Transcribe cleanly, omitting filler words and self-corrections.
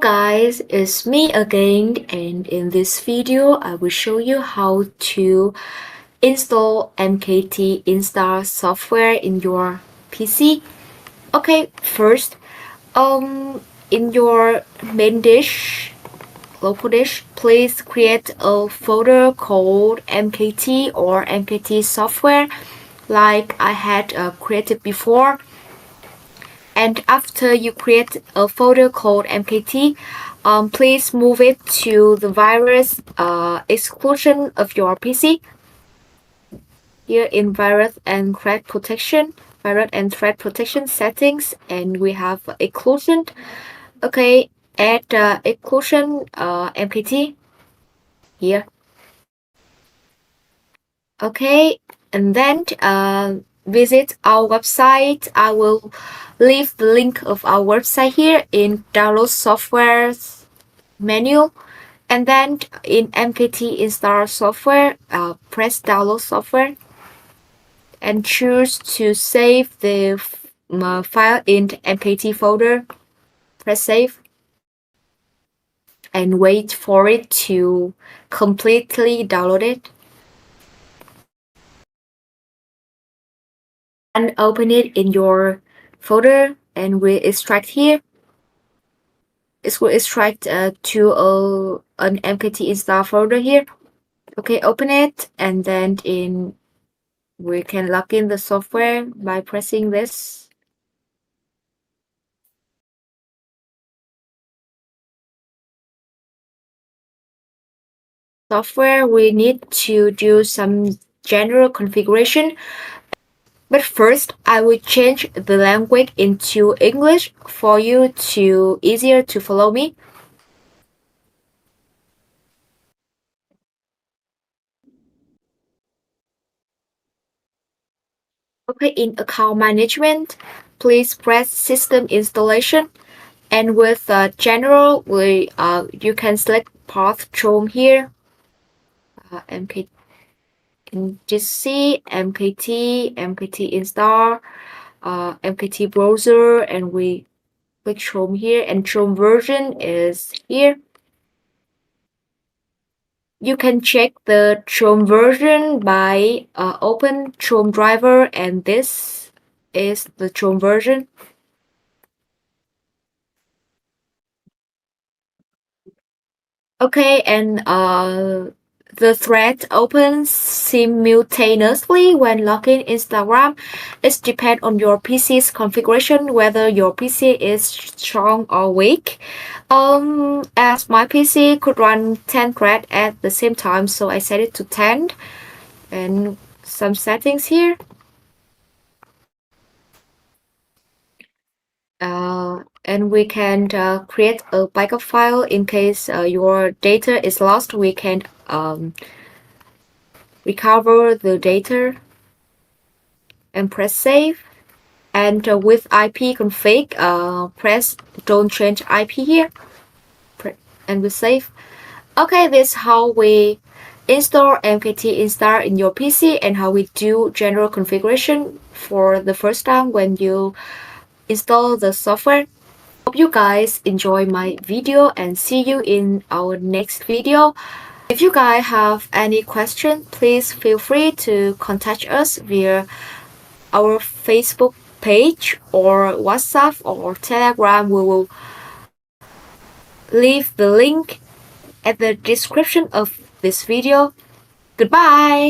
Guys, it's me again, and in this video I will show you how to install MKT Insta software in your PC. Okay, first, in your main dish, local dish, please create a folder called MKT or MKT software like I had created before. And after you create a folder called MKT, please move it to the virus exclusion of your PC. Here in virus and threat protection settings, and we have exclusion. Okay, add exclusion MKT here. Okay, and then visit our website. I will leave the link of our website here in download software menu, and then in MKT install software, press download software and choose to save the file in the MKT folder. Press save and wait for it to completely download it. And open it in your folder, and we extract here. It will extract to an MKT install folder here. Okay, open it, and then we can log in the software by pressing this. Software, we need to do some general configuration. But first, I will change the language into English for you to easier to follow me. Okay, in account management, please press system installation, and with general, you can select path shown here. MKT MKT install, MKT browser, and we click Chrome here, and Chrome version is here. You can check the Chrome version by open Chrome driver, and this is the Chrome version. Okay, and the thread opens simultaneously when logging Instagram. It depends on your PC's configuration whether your PC is strong or weak. As my PC could run 10 threads at the same time, so I set it to 10. And some settings here. And we can create a backup file in case your data is lost. We can recover the data and press save. And with IP config, press don't change IP here, and we save. Okay, this is how we install MKT install in your PC, and how we do general configuration for the first time when you install the software. Hope you guys enjoy my video, and see you in our next video. If you guys have any question, please feel free to contact us via our Facebook page or WhatsApp or Telegram. We will leave the link at the description of this video. Goodbye!